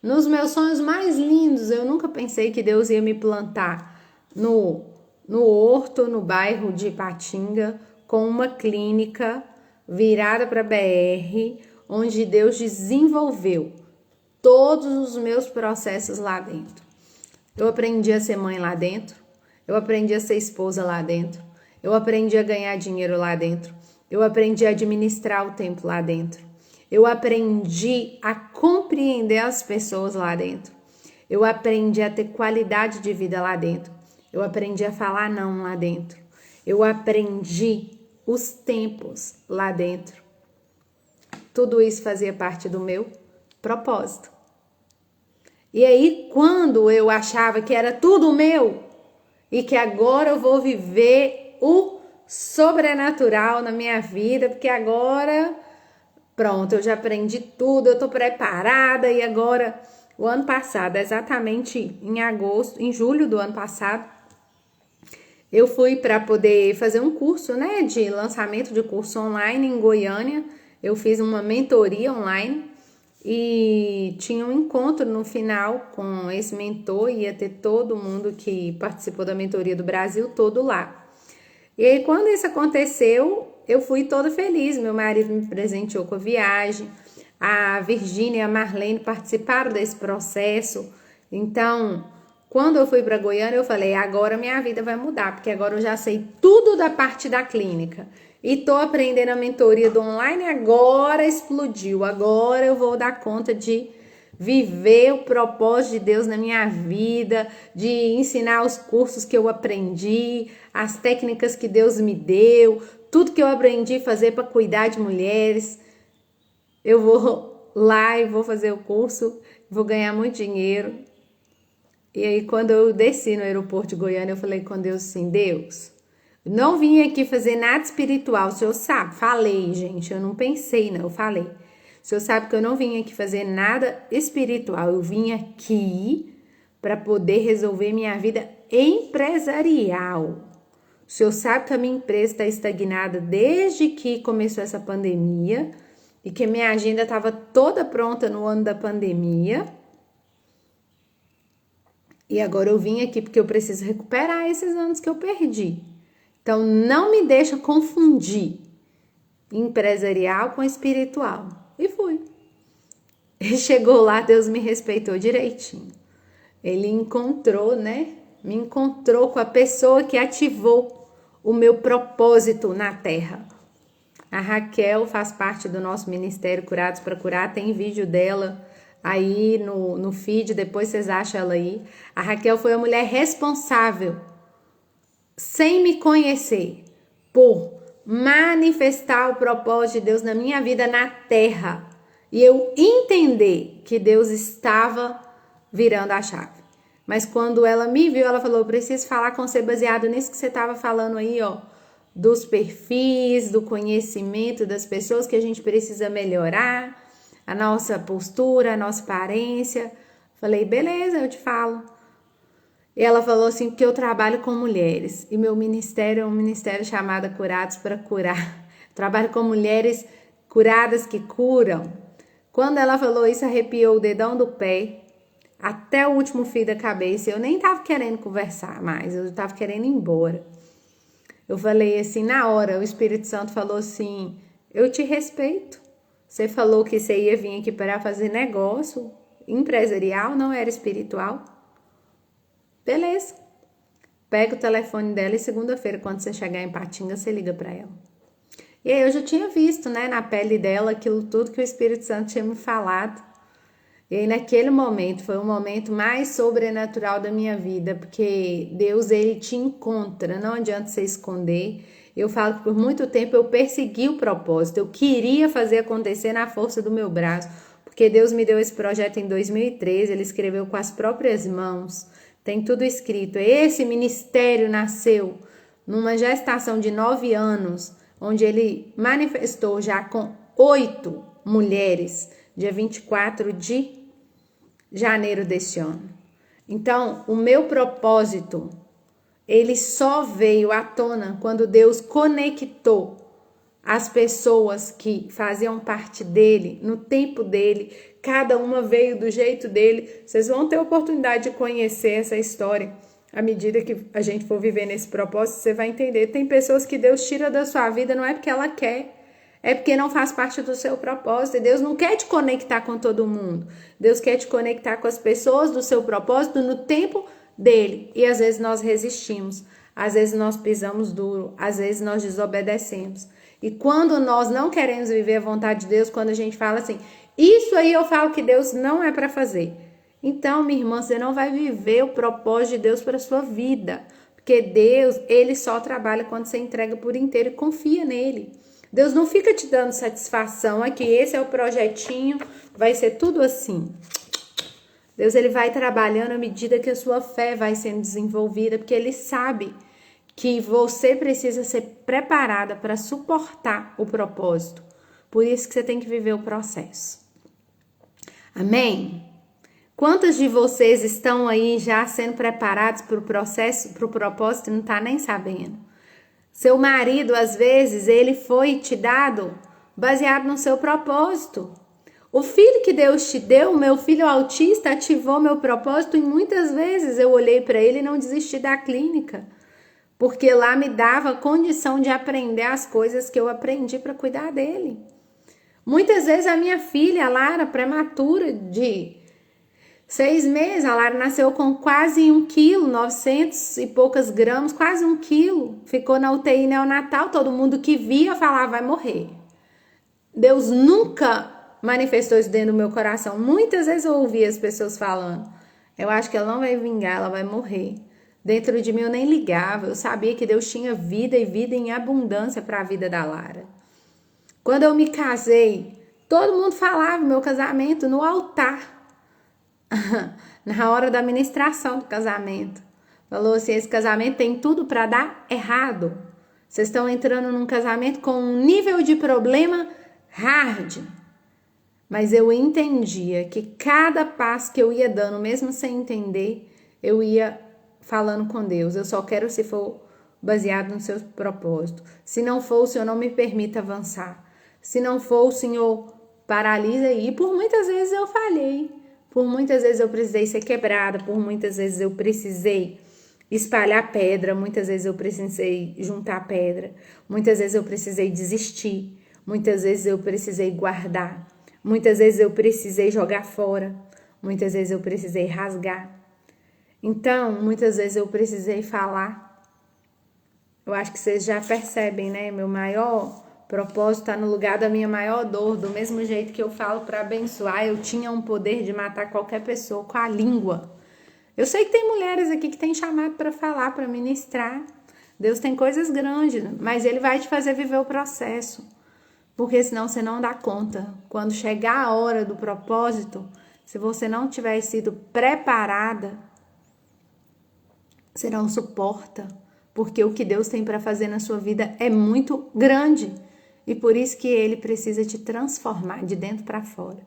A: Nos meus sonhos mais lindos, eu nunca pensei que Deus ia me plantar no Horto, no bairro de Ipatinga, com uma clínica virada para BR, onde Deus desenvolveu todos os meus processos lá dentro. Eu aprendi a ser mãe lá dentro, eu aprendi a ser esposa lá dentro, eu aprendi a ganhar dinheiro lá dentro, eu aprendi a administrar o tempo lá dentro, eu aprendi a compreender as pessoas lá dentro, eu aprendi a ter qualidade de vida lá dentro, eu aprendi a falar não lá dentro, eu aprendi os tempos lá dentro. Tudo isso fazia parte do meu propósito. E aí, quando eu achava que era tudo meu e que agora eu vou viver o sobrenatural na minha vida, porque agora, pronto, eu já aprendi tudo, eu tô preparada. E agora, o ano passado, exatamente em julho do ano passado, eu fui para poder fazer um curso, né, de lançamento de curso online em Goiânia. Eu fiz uma mentoria online e tinha um encontro no final com esse mentor, ia ter todo mundo que participou da mentoria do Brasil todo lá. E aí, quando isso aconteceu, eu fui toda feliz, meu marido me presenteou com a viagem, a Virgínia e a Marlene participaram desse processo. Então, quando eu fui para Goiânia, eu falei, agora minha vida vai mudar, porque agora eu já sei tudo da parte da clínica. E tô aprendendo a mentoria do online, agora explodiu. Agora eu vou dar conta de viver o propósito de Deus na minha vida, de ensinar os cursos que eu aprendi, as técnicas que Deus me deu, tudo que eu aprendi a fazer para cuidar de mulheres. Eu vou lá e vou fazer o curso, vou ganhar muito dinheiro. E aí, quando eu desci no aeroporto de Goiânia, eu falei com Deus assim, Deus, não vim aqui fazer nada espiritual, o Senhor sabe. Falei, gente, eu não pensei, não, eu falei. O Senhor sabe que eu não vim aqui fazer nada espiritual, eu vim aqui para poder resolver minha vida empresarial. O Senhor sabe que a minha empresa está estagnada desde que começou essa pandemia e que minha agenda estava toda pronta no ano da pandemia. E agora eu vim aqui porque eu preciso recuperar esses anos que eu perdi. Então, não me deixa confundir empresarial com espiritual. E fui. E chegou lá, Deus me respeitou direitinho. Ele encontrou, né? Me encontrou com a pessoa que ativou o meu propósito na terra. A Raquel faz parte do nosso Ministério Curados para Curar. Tem vídeo dela aí no feed, depois vocês acham ela aí. A Raquel foi a mulher responsável, sem me conhecer, por manifestar o propósito de Deus na minha vida na terra. E eu entender que Deus estava virando a chave. Mas quando ela me viu, ela falou, eu preciso falar com você baseado nisso que você estava falando aí, ó. Dos perfis, do conhecimento das pessoas que a gente precisa melhorar, a nossa postura, a nossa aparência. Falei, beleza, eu te falo. E ela falou assim, porque eu trabalho com mulheres. E meu ministério é um ministério chamado Curados para Curar. Trabalho com mulheres curadas que curam. Quando ela falou isso, arrepiou o dedão do pé até o último fio da cabeça. Eu nem tava querendo conversar mais, eu tava querendo ir embora. Eu falei assim, na hora, o Espírito Santo falou assim, eu te respeito. Você falou que você ia vir aqui para fazer negócio empresarial, não era espiritual. Beleza. Pega o telefone dela e segunda-feira, quando você chegar em Patinga, você liga para ela. E aí eu já tinha visto, né, na pele dela, aquilo tudo que o Espírito Santo tinha me falado. E aí naquele momento, foi o momento mais sobrenatural da minha vida, porque Deus, ele te encontra, não adianta você esconder. Eu falo que por muito tempo eu persegui o propósito, eu queria fazer acontecer na força do meu braço, porque Deus me deu esse projeto em 2013, ele escreveu com as próprias mãos, tem tudo escrito. Esse ministério nasceu numa gestação de 9 anos, onde ele manifestou já com 8 mulheres, dia 24 de janeiro deste ano. Então, o meu propósito, ele só veio à tona quando Deus conectou as pessoas que faziam parte dele, no tempo dele, cada uma veio do jeito dele. Vocês vão ter oportunidade de conhecer essa história. À medida que a gente for viver nesse propósito, você vai entender. Tem pessoas que Deus tira da sua vida, não é porque ela quer, é porque não faz parte do seu propósito. E Deus não quer te conectar com todo mundo. Deus quer te conectar com as pessoas do seu propósito no tempo dele. E às vezes nós resistimos, às vezes nós pisamos duro, às vezes nós desobedecemos. E quando nós não queremos viver a vontade de Deus, quando a gente fala assim, isso aí eu falo que Deus não é para fazer. Então, minha irmã, você não vai viver o propósito de Deus para a sua vida. Porque Deus, ele só trabalha quando você entrega por inteiro e confia nele. Deus não fica te dando satisfação aqui, esse é o projetinho, vai ser tudo assim. Deus, ele vai trabalhando à medida que a sua fé vai sendo desenvolvida, porque ele sabe que você precisa ser preparada para suportar o propósito. Por isso que você tem que viver o processo. Amém? Quantos de vocês estão aí já sendo preparados para o processo, para o propósito e não está nem sabendo? Seu marido, às vezes, ele foi te dado baseado no seu propósito. O filho que Deus te deu, meu filho autista, ativou meu propósito e muitas vezes eu olhei para ele e não desisti da clínica. Porque lá me dava condição de aprender as coisas que eu aprendi para cuidar dele. Muitas vezes a minha filha, a Lara, prematura de 6 meses, a Lara nasceu com quase 1 quilo, 900 e poucas gramas, quase 1 quilo. Ficou na UTI neonatal, todo mundo que via falava, vai morrer. Deus nunca manifestou isso dentro do meu coração. Muitas vezes eu ouvi as pessoas falando, eu acho que ela não vai vingar, ela vai morrer. Dentro de mim eu nem ligava, eu sabia que Deus tinha vida e vida em abundância para a vida da Lara. Quando eu me casei, todo mundo falava meu casamento no altar. Na hora da ministração do casamento. Falou assim, esse casamento tem tudo para dar errado. Vocês estão entrando num casamento com um nível de problema hard. Mas eu entendia que cada passo que eu ia dando, mesmo sem entender, eu ia falando com Deus. Eu só quero se for baseado no seu propósito. Se não for, o Senhor não me permita avançar. Se não for, o Senhor paralisa aí. E por muitas vezes eu falhei. Por muitas vezes eu precisei ser quebrada. Por muitas vezes eu precisei espalhar pedra. Muitas vezes eu precisei juntar pedra. Muitas vezes eu precisei desistir. Muitas vezes eu precisei guardar. Muitas vezes eu precisei jogar fora. Muitas vezes eu precisei rasgar. Então, muitas vezes eu precisei falar. Eu acho que vocês já percebem, né? Meu maior propósito está no lugar da minha maior dor. Do mesmo jeito que eu falo para abençoar, eu tinha um poder de matar qualquer pessoa com a língua. Eu sei que tem mulheres aqui que têm chamado para falar, para ministrar. Deus tem coisas grandes, mas Ele vai te fazer viver o processo. Porque senão você não dá conta. Quando chegar a hora do propósito, se você não tiver sido preparada, você não suporta. Porque o que Deus tem para fazer na sua vida é muito grande. E por isso que Ele precisa te transformar de dentro para fora.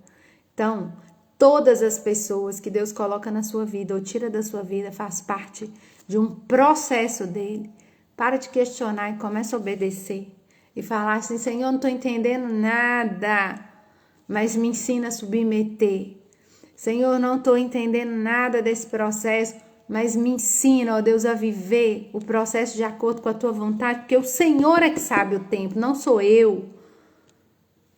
A: Então, Todas as pessoas que Deus coloca na sua vida ou tira da sua vida faz parte de um processo dele. Para de questionar e começa a obedecer. E falar assim, Senhor, não estou entendendo nada, mas me ensina a submeter. Senhor, não estou entendendo nada desse processo, mas me ensina, ó Deus, a viver o processo de acordo com a tua vontade, porque o Senhor é que sabe o tempo, não sou eu.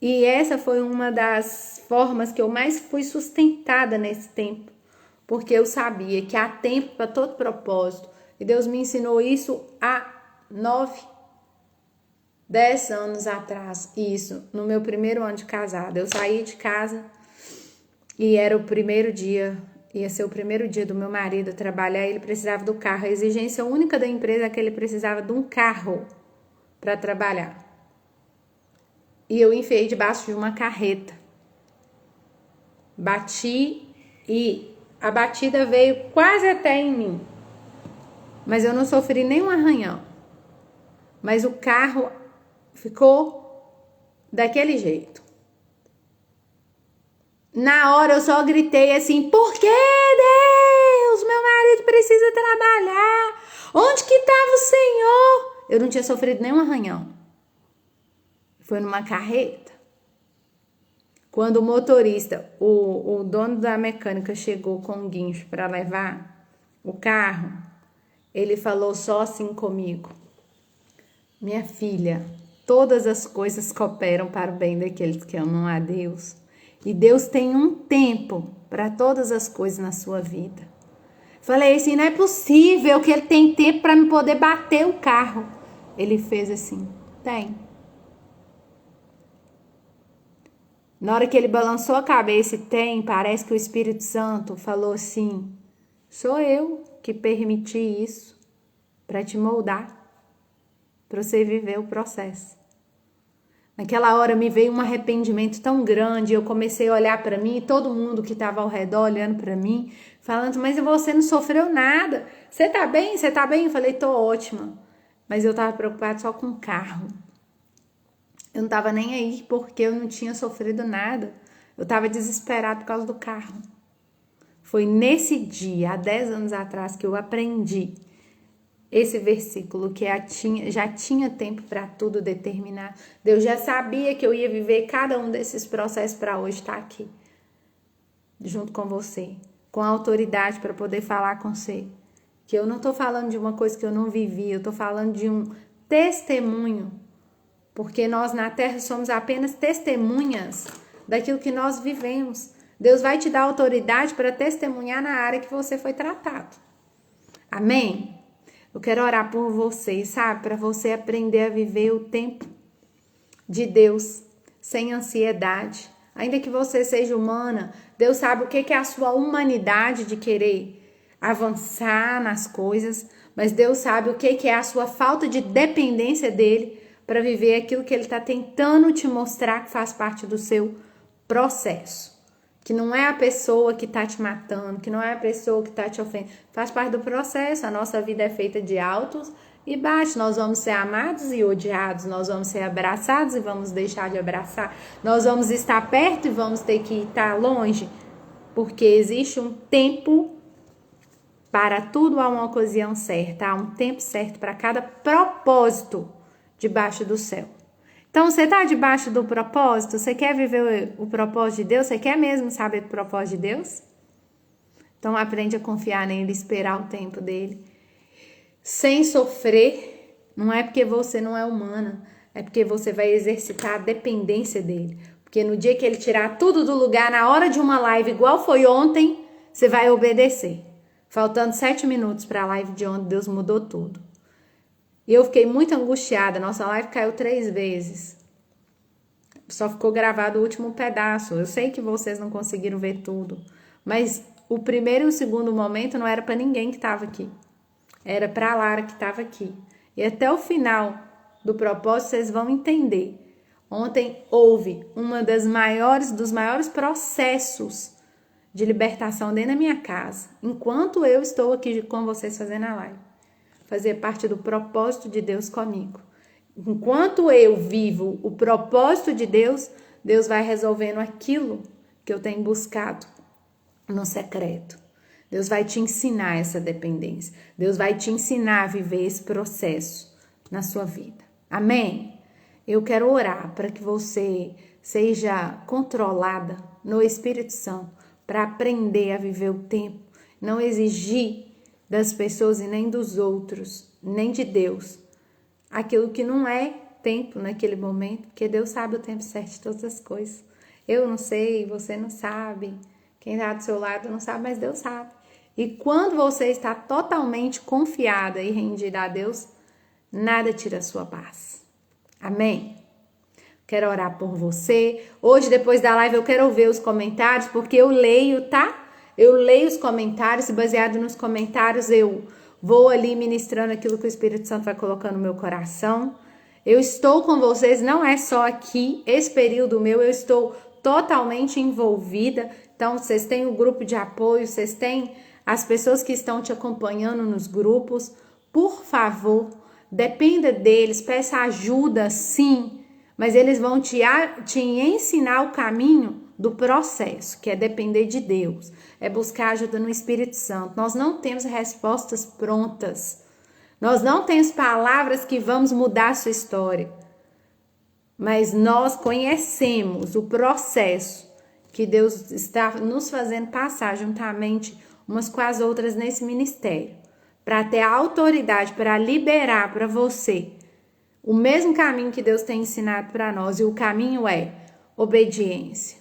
A: E essa foi uma das formas que eu mais fui sustentada nesse tempo, porque eu sabia que há tempo para todo propósito. E Deus me ensinou isso há 10 anos atrás, isso, no meu primeiro ano de casada. Eu saí de casa e era o primeiro dia, ia ser o primeiro dia do meu marido trabalhar, ele precisava do carro. A exigência única da empresa é que ele precisava de um carro para trabalhar. E eu enfiei debaixo de uma carreta. Bati e a batida veio quase até em mim. Mas eu não sofri nenhum arranhão. Mas o carro ficou daquele jeito. Na hora eu só gritei assim, por que Deus? Meu marido precisa trabalhar. Onde que estava o Senhor? Eu não tinha sofrido nenhum arranhão. Foi numa carreta. Quando o motorista, o dono da mecânica chegou com um guincho para levar o carro, ele falou só assim comigo. Minha filha, todas as coisas cooperam para o bem daqueles que amam a Deus. E Deus tem um tempo para todas as coisas na sua vida. Falei assim, não é possível que ele tem tempo para me poder bater o carro. Ele fez assim, tem. Na hora que ele balançou a cabeça e tem, parece que o Espírito Santo falou assim, sou eu que permiti isso para te moldar, para você viver o processo. Naquela hora me veio um arrependimento tão grande, eu comecei a olhar para mim e todo mundo que estava ao redor olhando para mim, falando, mas você não sofreu nada, você tá bem? Você tá bem? Eu falei, tô ótima, mas eu estava preocupada só com o carro. Eu não estava nem aí porque eu não tinha sofrido nada. Eu estava desesperada por causa do carro. Foi nesse dia, há 10 anos atrás, que eu aprendi esse versículo, que já tinha tempo para tudo determinar. Deus já sabia que eu ia viver cada um desses processos para hoje estar aqui, junto com você, com a autoridade para poder falar com você. Que eu não estou falando de uma coisa que eu não vivi, eu estou falando de um testemunho. Porque nós na terra somos apenas testemunhas daquilo que nós vivemos. Deus vai te dar autoridade para testemunhar na área que você foi tratado. Amém? Eu quero orar por você, sabe? Para você aprender a viver o tempo de Deus sem ansiedade. Ainda que você seja humana, Deus sabe o que é a sua humanidade de querer avançar nas coisas, mas Deus sabe o que é a sua falta de dependência dele para viver aquilo que ele está tentando te mostrar que faz parte do seu processo. Que não é a pessoa que está te matando, que não é a pessoa que está te ofendendo. Faz parte do processo. A nossa vida é feita de altos e baixos. Nós vamos ser amados e odiados. Nós vamos ser abraçados e vamos deixar de abraçar. Nós vamos estar perto e vamos ter que estar longe. Porque existe um tempo para tudo, há uma ocasião certa. Há um tempo certo para cada propósito debaixo do céu. Então, você está debaixo do propósito? Você quer viver o propósito de Deus? Você quer mesmo saber do propósito de Deus? Então, aprende a confiar nele, esperar o tempo dele. Sem sofrer, não é porque você não é humana, é porque você vai exercitar a dependência dele. Porque no dia que ele tirar tudo do lugar, na hora de uma live igual foi ontem, você vai obedecer. Faltando 7 minutos para a live de ontem, Deus mudou tudo. E eu fiquei muito angustiada. Nossa live caiu 3 vezes. Só ficou gravado o último pedaço. Eu sei que vocês não conseguiram ver tudo. Mas o primeiro e o segundo momento não era para ninguém que estava aqui. Era para a Lara que estava aqui. E até o final do propósito vocês vão entender. Ontem houve dos maiores processos de libertação dentro da minha casa. Enquanto eu estou aqui com vocês fazendo a live. Fazer parte do propósito de Deus comigo. Enquanto eu vivo o propósito de Deus, Deus vai resolvendo aquilo que eu tenho buscado no secreto. Deus vai te ensinar essa dependência. Deus vai te ensinar a viver esse processo na sua vida. Amém? Eu quero orar para que você seja controlada no Espírito Santo para aprender a viver o tempo, não exigir das pessoas e nem dos outros, nem de Deus, aquilo que não é tempo naquele momento, porque Deus sabe o tempo certo de todas as coisas. Eu não sei, você não sabe, quem está do seu lado não sabe, mas Deus sabe. E quando você está totalmente confiada e rendida a Deus, nada tira a sua paz. Amém? Quero orar por você. Hoje, depois da live, eu quero ver os comentários, porque eu leio, tá? Eu leio os comentários e baseado nos comentários eu vou ali ministrando aquilo que o Espírito Santo vai colocando no meu coração. Eu estou com vocês, não é só aqui, esse período meu, eu estou totalmente envolvida. Então, vocês têm o grupo de apoio, vocês têm as pessoas que estão te acompanhando nos grupos. Por favor, dependa deles, peça ajuda sim, mas eles vão te ensinar o caminho do processo, que é depender de Deus, é buscar ajuda no Espírito Santo. Nós não temos respostas prontas, nós não temos palavras que vamos mudar a sua história, mas nós conhecemos o processo que Deus está nos fazendo passar juntamente umas com as outras nesse ministério, para ter a autoridade para liberar para você o mesmo caminho que Deus tem ensinado para nós. E o caminho é obediência.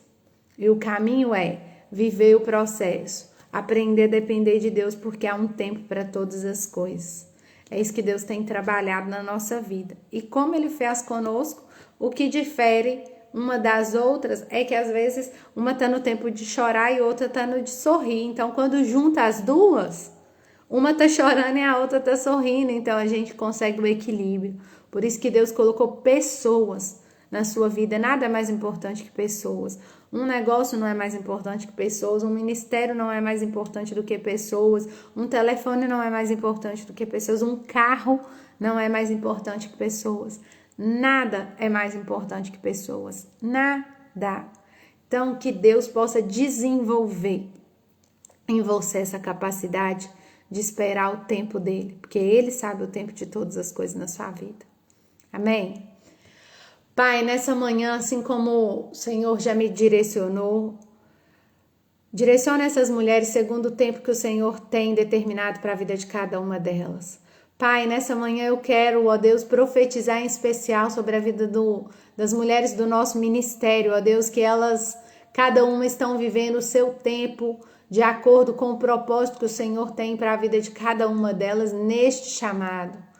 A: E o caminho é viver o processo, aprender a depender de Deus, porque há um tempo para todas as coisas. É isso que Deus tem trabalhado na nossa vida. E como Ele fez conosco, o que difere uma das outras é que às vezes uma está no tempo de chorar e outra está no de sorrir. Então, quando junta as duas, uma está chorando e a outra está sorrindo. Então, a gente consegue o equilíbrio. Por isso que Deus colocou pessoas na sua vida. Nada é mais importante que pessoas. Um negócio não é mais importante que pessoas. Um ministério não é mais importante do que pessoas. Um telefone não é mais importante do que pessoas. Um carro não é mais importante que pessoas. Nada é mais importante que pessoas. Nada. Então, que Deus possa desenvolver em você essa capacidade de esperar o tempo dele, porque ele sabe o tempo de todas as coisas na sua vida. Amém? Pai, nessa manhã, assim como o Senhor já me direcionou, direciona essas mulheres segundo o tempo que o Senhor tem determinado para a vida de cada uma delas. Pai, nessa manhã eu quero, ó Deus, profetizar em especial sobre a vida das mulheres do nosso ministério, ó Deus, que elas, cada uma estão vivendo o seu tempo de acordo com o propósito que o Senhor tem para a vida de cada uma delas neste chamado.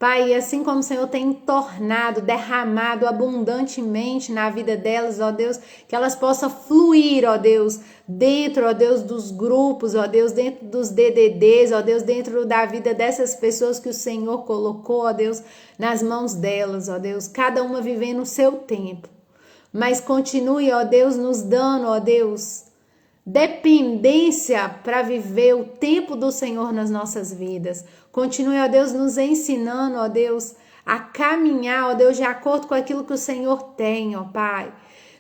A: Pai, assim como o Senhor tem tornado, derramado abundantemente na vida delas, ó Deus, que elas possam fluir, ó Deus, dentro, ó Deus, dos grupos, ó Deus, dentro dos DDDs, ó Deus, dentro da vida dessas pessoas que o Senhor colocou, ó Deus, nas mãos delas, ó Deus, cada uma vivendo o seu tempo. Mas continue, ó Deus, nos dando, ó Deus, dependência para viver o tempo do Senhor nas nossas vidas. Continue, ó Deus, nos ensinando, ó Deus, a caminhar, ó Deus, de acordo com aquilo que o Senhor tem, ó Pai.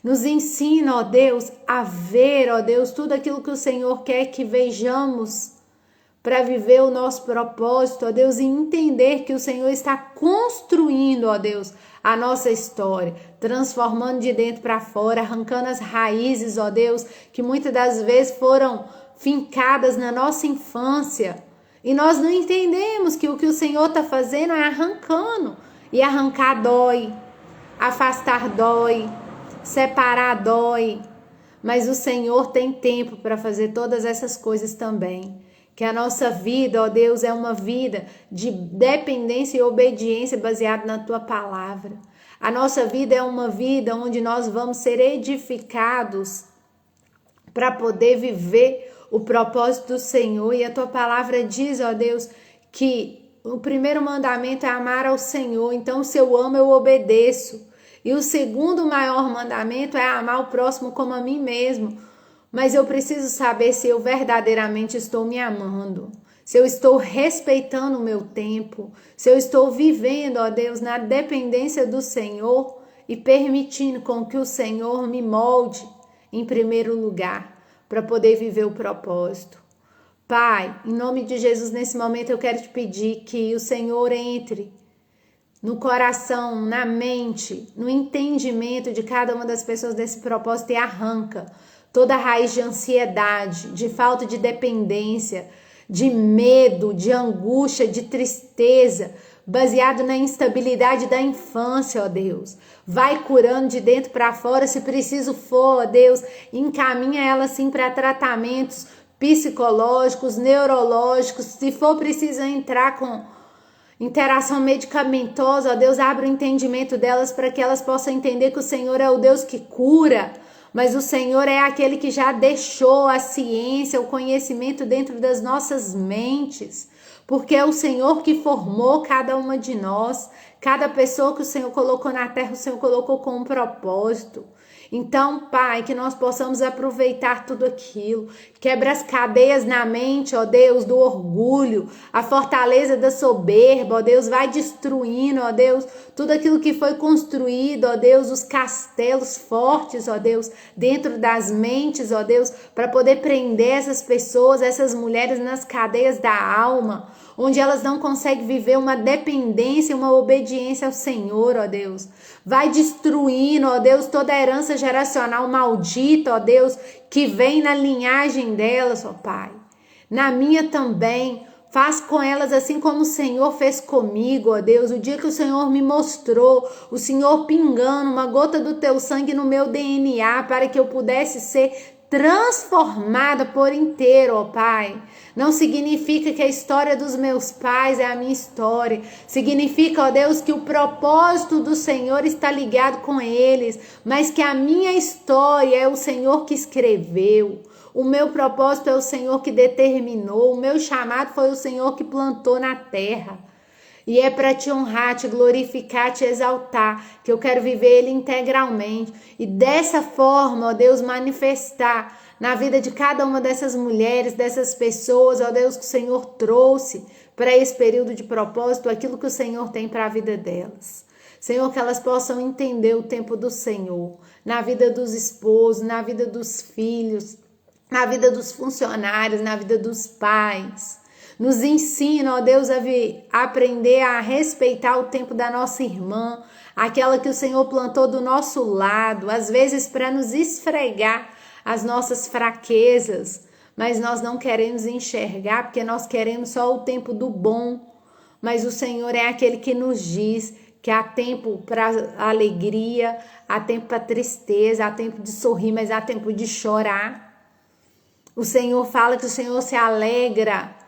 A: Nos ensina, ó Deus, a ver, ó Deus, tudo aquilo que o Senhor quer que vejamos para viver o nosso propósito, ó Deus, e entender que o Senhor está construindo, ó Deus, a nossa história, transformando de dentro para fora, arrancando as raízes, ó Deus, que muitas das vezes foram fincadas na nossa infância. E nós não entendemos que o Senhor está fazendo é arrancando. E arrancar dói, afastar dói, separar dói. Mas o Senhor tem tempo para fazer todas essas coisas também. Que a nossa vida, ó Deus, é uma vida de dependência e obediência baseada na Tua palavra. A nossa vida é uma vida onde nós vamos ser edificados para poder viver o propósito do Senhor. E a Tua palavra diz, ó Deus, que o primeiro mandamento é amar ao Senhor. Então, se eu amo, eu obedeço. E o segundo maior mandamento é amar o próximo como a mim mesmo. Mas eu preciso saber se eu verdadeiramente estou me amando, se eu estou respeitando o meu tempo, se eu estou vivendo, ó Deus, na dependência do Senhor e permitindo com que o Senhor me molde em primeiro lugar. para poder viver o propósito. Pai, em nome de Jesus, nesse momento eu quero te pedir que o Senhor entre no coração, na mente, no entendimento de cada uma das pessoas desse propósito e arranca toda a raiz de ansiedade, de falta de dependência, de medo, de angústia, de tristeza, baseado na instabilidade da infância, ó Deus. Vai curando de dentro para fora, se preciso for, ó Deus, encaminha ela sim para tratamentos psicológicos, neurológicos, se for preciso entrar com interação medicamentosa, ó Deus, abre o entendimento delas para que elas possam entender que o Senhor é o Deus que cura, mas o Senhor é aquele que já deixou a ciência, o conhecimento dentro das nossas mentes, porque é o Senhor que formou cada uma de nós, cada pessoa que o Senhor colocou na terra, o Senhor colocou com um propósito. Então, Pai, que nós possamos aproveitar tudo aquilo, quebra as cadeias na mente, ó Deus, do orgulho, a fortaleza da soberba, ó Deus, vai destruindo, ó Deus, tudo aquilo que foi construído, ó Deus, os castelos fortes, ó Deus, dentro das mentes, ó Deus, para poder prender essas pessoas, essas mulheres nas cadeias da alma, onde elas não conseguem viver uma dependência, uma obediência ao Senhor, ó Deus. Vai destruindo, ó Deus, toda a herança geracional maldita, ó Deus, que vem na linhagem delas, ó Pai. Na minha também. Faz com elas assim como o Senhor fez comigo, ó Deus. O dia que o Senhor me mostrou, o Senhor pingando uma gota do teu sangue no meu DNA para que eu pudesse ser transformada por inteiro, ó Pai. Não significa que a história dos meus pais é a minha história. Significa, ó Deus, que o propósito do Senhor está ligado com eles, mas que a minha história é o Senhor que escreveu. O meu propósito é o Senhor que determinou. O meu chamado foi o Senhor que plantou na terra. E é para te honrar, te glorificar, te exaltar, que eu quero viver ele integralmente. E dessa forma, ó Deus, manifestar na vida de cada uma dessas mulheres, dessas pessoas, ó Deus, que o Senhor trouxe para esse período de propósito, aquilo que o Senhor tem para a vida delas. Senhor, que elas possam entender o tempo do Senhor, na vida dos esposos, na vida dos filhos, na vida dos funcionários, na vida dos pais. Nos ensina, ó Deus, a aprender a respeitar o tempo da nossa irmã, aquela que o Senhor plantou do nosso lado, às vezes para nos esfregar as nossas fraquezas, mas nós não queremos enxergar, porque nós queremos só o tempo do bom, mas o Senhor é aquele que nos diz que há tempo para alegria, há tempo para tristeza, há tempo de sorrir, mas há tempo de chorar. O Senhor fala que o Senhor se alegra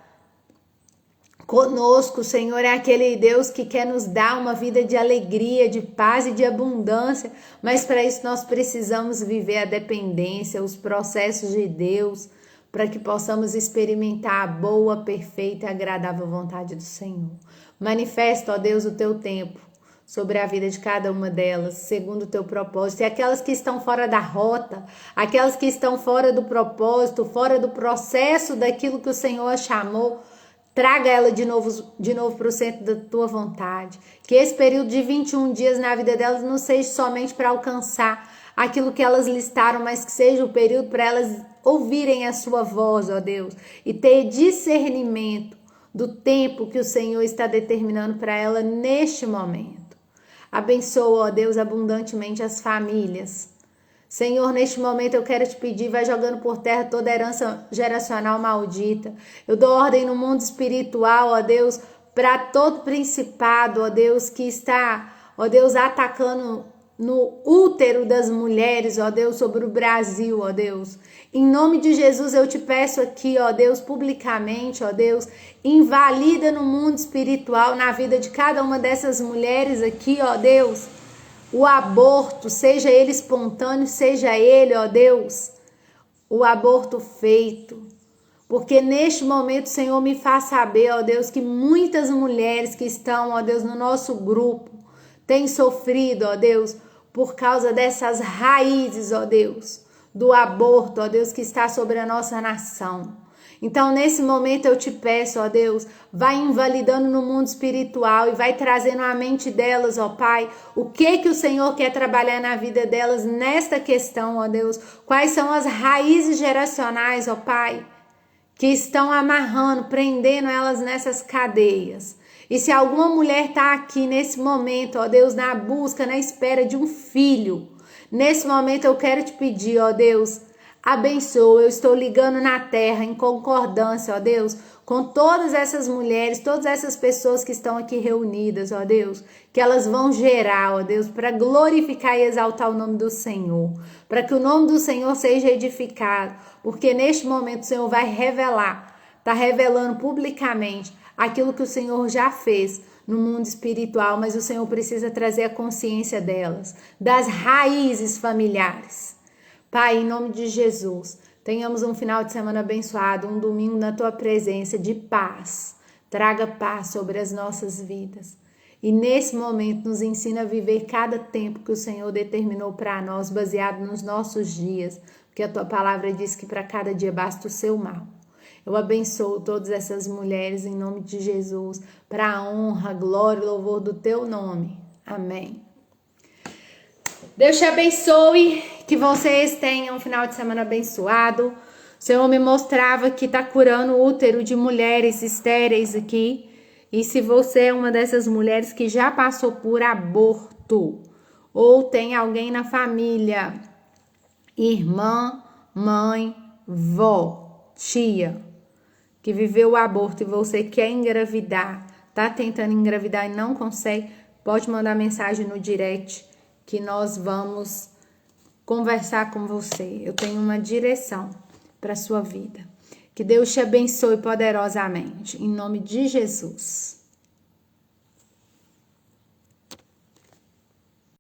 A: conosco. O Senhor é aquele Deus que quer nos dar uma vida de alegria, de paz e de abundância, mas para isso nós precisamos viver a dependência, os processos de Deus, para que possamos experimentar a boa, perfeita e agradável vontade do Senhor. Manifesta, ó Deus, o teu tempo sobre a vida de cada uma delas, segundo o teu propósito. E aquelas que estão fora da rota, aquelas que estão fora do propósito, fora do processo daquilo que o Senhor a chamou, traga ela de novo para o centro da tua vontade. Que esse período de 21 dias na vida delas não seja somente para alcançar aquilo que elas listaram, mas que seja o período para elas ouvirem a sua voz, ó Deus, e ter discernimento do tempo que o Senhor está determinando para ela neste momento. Abençoa, ó Deus, abundantemente as famílias. Senhor, neste momento eu quero te pedir, vai jogando por terra toda a herança geracional maldita. Eu dou ordem no mundo espiritual, ó Deus, para todo principado, ó Deus, que está, ó Deus, atacando no útero das mulheres, ó Deus, sobre o Brasil, ó Deus. Em nome de Jesus eu te peço aqui, ó Deus, publicamente, ó Deus, invalida no mundo espiritual, na vida de cada uma dessas mulheres aqui, ó Deus, o aborto, seja ele espontâneo, seja ele, ó Deus, o aborto feito. Porque neste momento, Senhor, me faz saber, ó Deus, que muitas mulheres que estão, ó Deus, no nosso grupo, têm sofrido, ó Deus, por causa dessas raízes, ó Deus, do aborto, ó Deus, que está sobre a nossa nação. Então, nesse momento eu te peço, ó Deus, vai invalidando no mundo espiritual e vai trazendo à mente delas, ó Pai, o que o Senhor quer trabalhar na vida delas nesta questão, ó Deus. Quais são as raízes geracionais, ó Pai, que estão amarrando, prendendo elas nessas cadeias. E se alguma mulher está aqui nesse momento, ó Deus, na busca, na espera de um filho, nesse momento eu quero te pedir, ó Deus, abençoa. Eu estou ligando na terra em concordância, ó Deus, com todas essas mulheres, todas essas pessoas que estão aqui reunidas, ó Deus, que elas vão gerar, ó Deus, para glorificar e exaltar o nome do Senhor, para que o nome do Senhor seja edificado, porque neste momento o Senhor vai revelar, está revelando publicamente aquilo que o Senhor já fez no mundo espiritual, mas o Senhor precisa trazer a consciência delas, das raízes familiares. Pai, em nome de Jesus, tenhamos um final de semana abençoado, um domingo na Tua presença de paz. Traga paz sobre as nossas vidas. E nesse momento nos ensina a viver cada tempo que o Senhor determinou para nós, baseado nos nossos dias, porque a Tua palavra diz que para cada dia basta o seu mal. Eu abençoo todas essas mulheres em nome de Jesus, para a honra, glória e louvor do Teu nome. Amém. Deus te abençoe, que vocês tenham um final de semana abençoado. O Senhor me mostrava que está curando o útero de mulheres estéreis aqui. E se você é uma dessas mulheres que já passou por aborto, ou tem alguém na família, irmã, mãe, vó, tia, que viveu o aborto e você quer engravidar, tá tentando engravidar e não consegue, pode mandar mensagem no direct que nós vamos conversar com você. Eu tenho uma direção para a sua vida. Que Deus te abençoe poderosamente, em nome de Jesus.